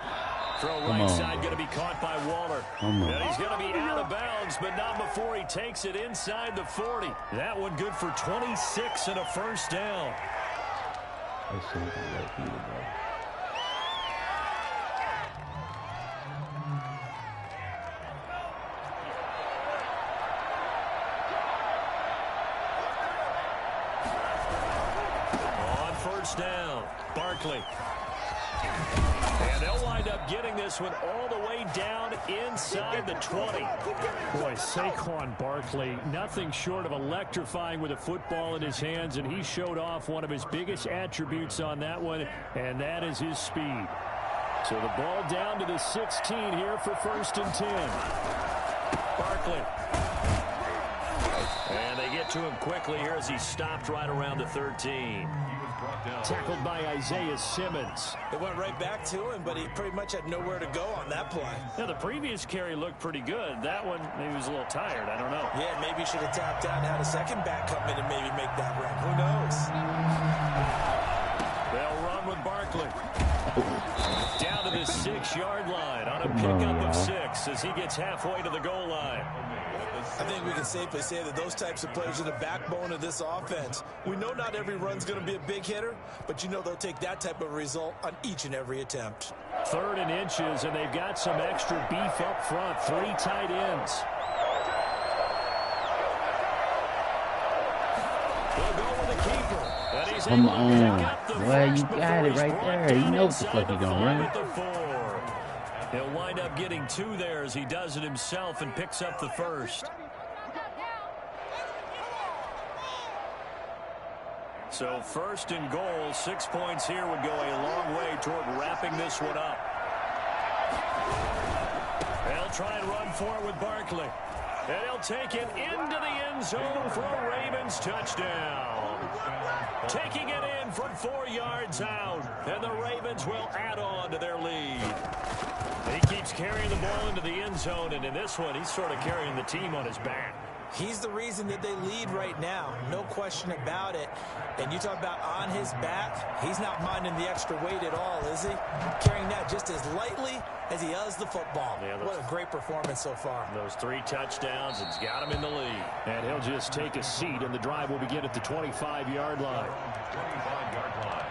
Throw right side, going to be caught by Waller. And he's going to be out of bounds, but not before he takes it inside the 40. That one good for 26 and a first down. On first down, Barkley. And they'll wind up getting this one all the way down inside the 20. Boy, Saquon Barkley, nothing short of electrifying with a football in his hands, and he showed off one of his biggest attributes on that one, and that is his speed. So the ball down to the 16 here for 1st and 10. Barkley. And they get to him quickly here as he stopped right around the 13. Tackled by Isaiah Simmons. It went right back to him, but he pretty much had nowhere to go on that play. Now, the previous carry looked pretty good. That one, maybe he was a little tired. I don't know. Yeah, maybe he should have tapped out and had a second back come in and maybe make that run. Who knows? They'll run with Barkley. Down to the 6-yard line on a pickup of 6 as he gets halfway to the goal line. I think we can safely say that those types of players are the backbone of this offense. We know not every run's going to be a big hitter, but you know they'll take that type of result on each and every attempt. 3rd and inches, and they've got some extra beef up front. 3 tight ends. They'll go with the keeper. And he's Come able to pick on. up the Well, first you got it before right he's there. brought You down know what the inside fuck he the gonna 5 run. at the 4. He'll wind up getting 2 there as he does it himself and picks up the first. So 1st and goal, 6 points here would go a long way toward wrapping this one up. They'll try and run for it with Barkley. And he'll take it into the end zone for a Ravens touchdown. Taking it in from 4 yards out. And the Ravens will add on to their lead. He keeps carrying the ball into the end zone, and in this one, he's sort of carrying the team on his back. He's the reason that they lead right now. No question about it. And you talk about on his back, he's not minding the extra weight at all, is he? Carrying that just as lightly as he does the football. Yeah, what a great performance so far. Those 3 touchdowns, it's got him in the lead. And he'll just take a seat, and the drive will begin at the 25-yard line. 25-yard line.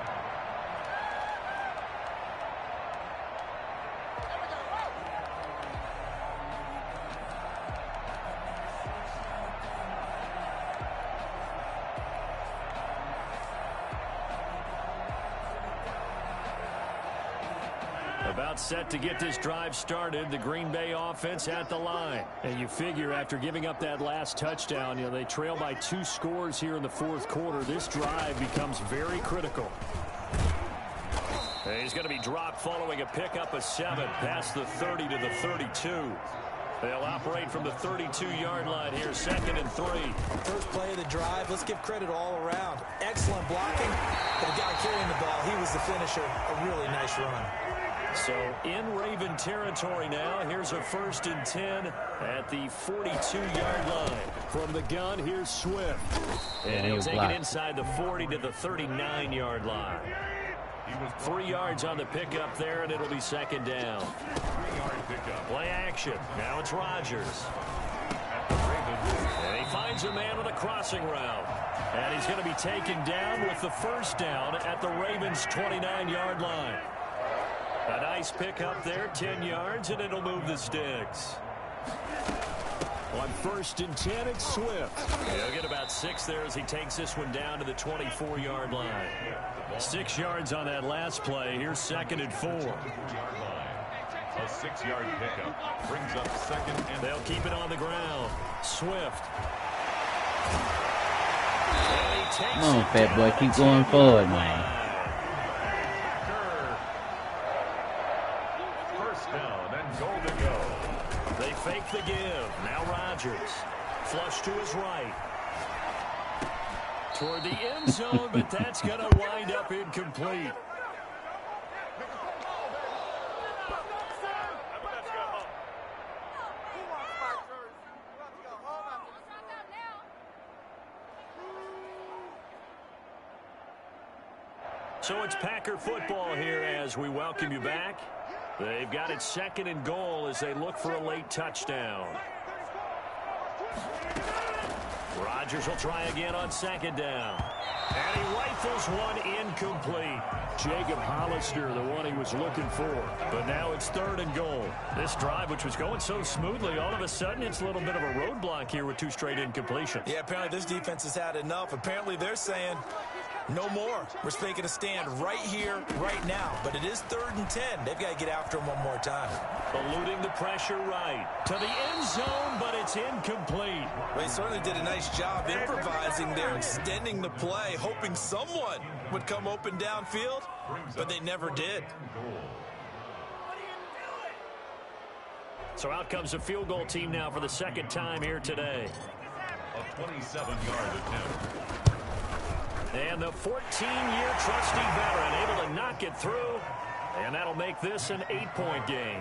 About set to get this drive started. The Green Bay offense at the line. And you figure after giving up that last touchdown, you know, they trail by 2 scores here in the 4th quarter. This drive becomes very critical. And he's going to be dropped following a pickup of 7 past the 30 to the 32. They'll operate from the 32-yard line here, 2nd and 3. First play of the drive, let's give credit all around. Excellent blocking, but the guy carrying the ball, he was the finisher. A really nice run. So in Raven territory now. Here's a 1st and 10 at the 42-yard line. From the gun, here's Swift. And he'll take it inside the 40 to the 39-yard line. 3 yards on the pickup there, and it'll be 2nd down. 3-yard pickup. Play action. Now it's Rodgers. And he finds a man with a crossing route. And he's going to be taken down with the 1st down at the Ravens' 29-yard line. A nice pickup there, 10 yards, and it'll move the sticks. On 1st and 10, it's Swift. He'll get about 6 there as he takes this one down to the 24-yard line. 6 yards on that last play. Here's 2nd and 4. A 6-yard pickup brings up 2nd and... They'll keep it on the ground. Swift. Come on, fat boy. Keep going forward, man. First down and goal to go. They fake the give. Now Rodgers. Flush to his right. Toward the end zone, but that's going to wind up incomplete. So it's Packer football here as we welcome you back. They've got it 2nd and goal as they look for a late touchdown. Rodgers will try again on 2nd down. And he rifles one incomplete. Jacob Hollister, the one he was looking for. But now it's 3rd and goal. This drive, which was going so smoothly, all of a sudden it's a little bit of a roadblock here with 2 straight incompletions. Yeah, apparently this defense has had enough. Apparently they're saying no more. We're making a stand right here, right now. But it is 3rd and 10. They've got to get after him one more time. Eluding the pressure right. To the end zone, but it's incomplete. Well, he certainly did a nice job improvising there, extending the play, hoping someone would come open downfield, but they never did. So out comes a field goal team now for the 2nd time here today. A 27-yard attempt. And the 14-year trusty veteran able to knock it through. And that'll make this an 8-point game.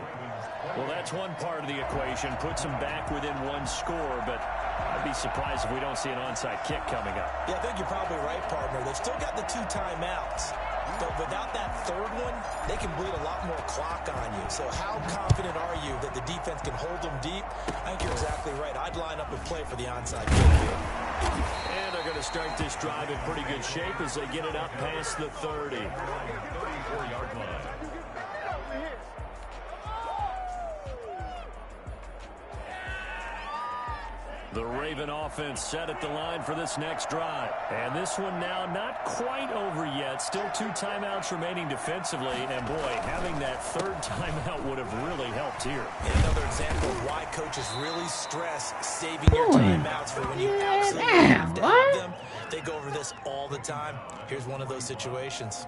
Well, that's one part of the equation. Puts them back within 1 score, but I'd be surprised if we don't see an onside kick coming up. Yeah, I think you're probably right, partner. They've still got the 2 timeouts. But without that 3rd one, they can bleed a lot more clock on you. So how confident are you that the defense can hold them deep? I think you're exactly right. I'd line up and play for the onside kick here. And they're going to start this drive in pretty good shape as they get it up past the 30. 34-yard line. The Raven offense set at the line for this next drive. And this one now not quite over yet. Still 2 timeouts remaining defensively. And boy, having that 3rd timeout would have really helped here. And another example of why coaches really stress saving your timeouts for when you absolutely have to have them. They go over this all the time. Here's one of those situations.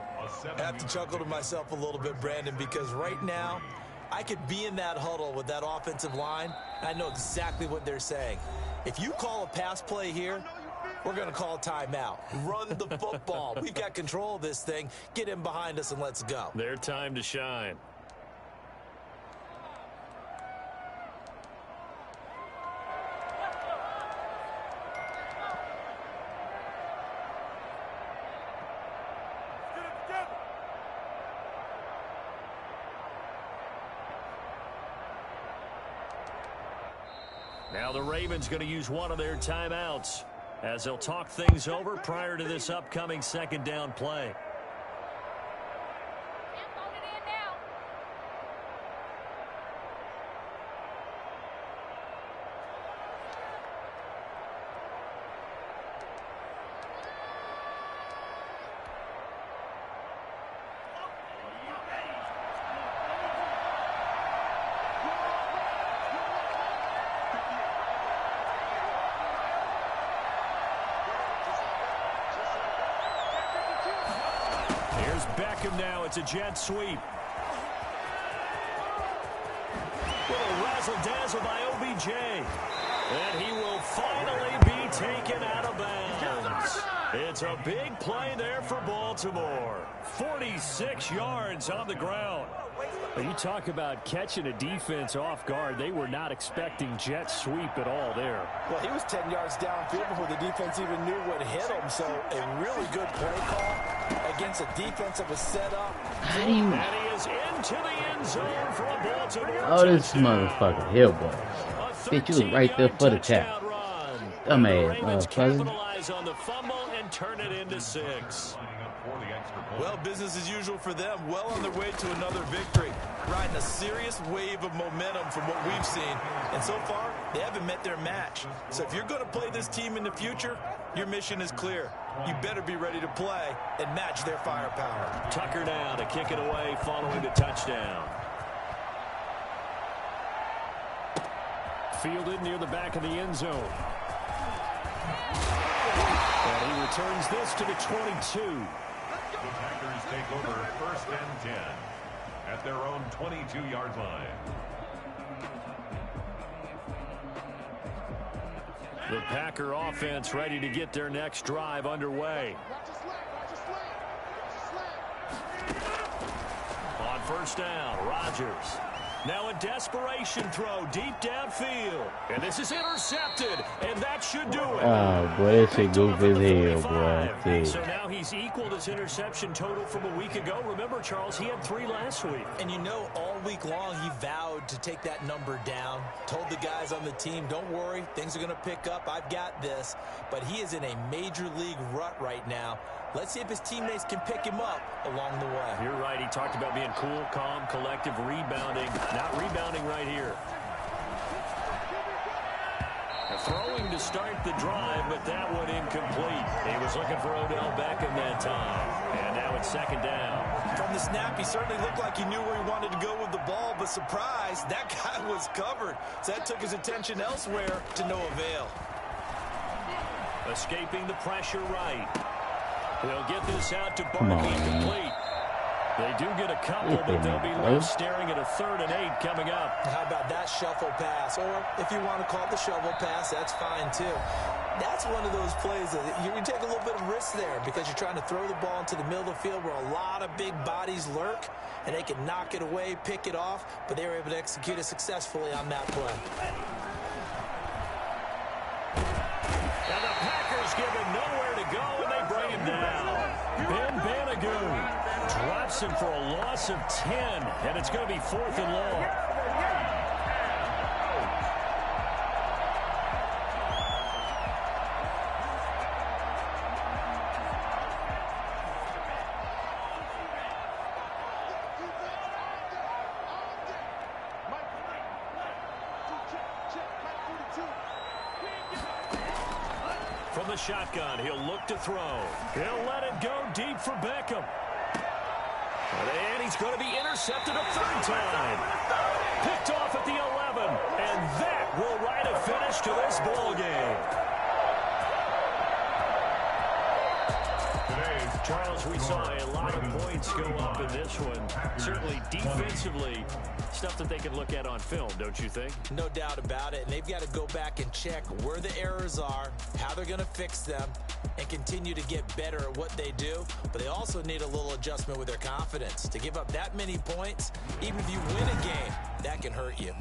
I have to chuckle to myself a little bit, Brandon, because right now I could be in that huddle with that offensive line, and I know exactly what they're saying. If you call a pass play here, we're going to call a timeout. Run the football. We've got control of this thing. Get in behind us and let's go. Their time to shine. Now the Ravens going to use one of their timeouts as they'll talk things over prior to this upcoming 2nd down play. Beckham now. It's a jet sweep. Little razzle-dazzle by OBJ. And he will finally be taken out of bounds. It's a big play there for Baltimore. 46 yards on the ground. You talk about catching a defense off guard. They were not expecting jet sweep at all there. Well, he was 10 yards downfield before the defense even knew what hit him. So a really good play call against a defense that was set up. And he is into the end zone for a Baltimore. Oh, this motherfucker here, boy. Bitch, you was right there for the tap. Dumbass, Ravens capitalize on the fumble and turn it into 6. Lining up for the Well, business as usual for them. Well on their way to another victory. Riding a serious wave of momentum from what we've seen. And so far, they haven't met their match. So if you're going to play this team in the future, your mission is clear. You better be ready to play and match their firepower. Tucker now to kick it away following the touchdown. Fielded near the back of the end zone. And he returns this to the 22. The Packers take over 1st and 10 at their own 22-yard line. The Packer offense ready to get their next drive underway. On 1st down, Rodgers. Now a desperation throw deep downfield. And this is intercepted. And that should do it. Oh, boy, this is goofy as hell, boy. So now he's equaled his interception total from a week ago. Remember, Charles, he had 3 last week. And you know, all week long, he vowed to take that number down. Told the guys on the team, don't worry, things are going to pick up. I've got this. But he is in a major league rut right now. Let's see if his teammates can pick him up along the way. You're right. He talked about being cool, calm, collective, rebounding. Not rebounding right here. Throwing to start the drive, but that one incomplete. He was looking for Odell Beckham that time. And now it's 2nd down. From the snap, he certainly looked like he knew where he wanted to go with the ball, but surprise, that guy was covered. So that took his attention elsewhere to no avail. Escaping the pressure right. They'll get this out to Barkley complete. They do get a couple, but they'll be left staring at a 3rd and 8 coming up. How about that shuffle pass? Or if you want to call it the shovel pass, that's fine too. That's one of those plays that you take a little bit of risk there because you're trying to throw the ball into the middle of the field where a lot of big bodies lurk, and they can knock it away, pick it off, but they were able to execute it successfully on that play. And the Packers give him nowhere to go, and they bring him down. Ben Banogu drops him for a loss of 10, and it's going to be 4th and long. From the shotgun, he'll look to throw. He'll let it go deep for Beckham. And he's going to be intercepted a 3rd time. Picked off at the 11. And that will write a finish to this ball game. Charles, we saw a lot of points go up in this one. Certainly defensively, stuff that they can look at on film, don't you think? No doubt about it. And they've got to go back and check where the errors are, how they're going to fix them, and continue to get better at what they do. But they also need a little adjustment with their confidence. To give up that many points, even if you win a game, that can hurt you.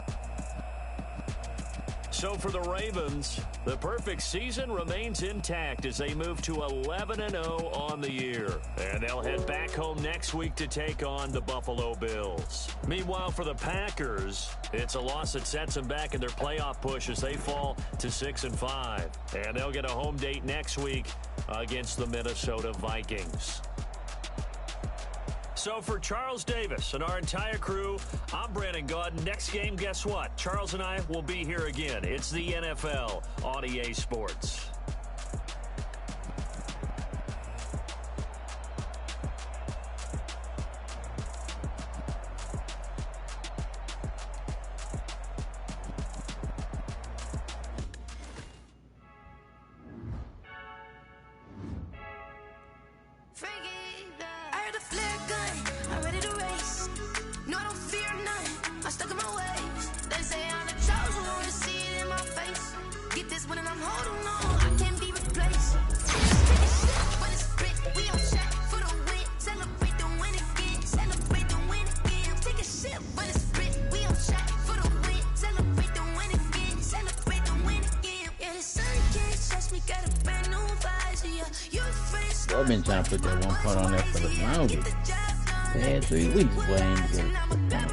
So for the Ravens, the perfect season remains intact as they move to 11-0 on the year. And they'll head back home next week to take on the Buffalo Bills. Meanwhile, for the Packers, it's a loss that sets them back in their playoff push as they fall to 6-5. And they'll get a home date next week against the Minnesota Vikings. So for Charles Davis and our entire crew, I'm Brandon Gaudin. Next game, guess what? Charles and I will be here again. It's the NFL on EA Sports. I've been trying to put that one part on there for the longest. Man, 3 weeks, boy, I ain't good.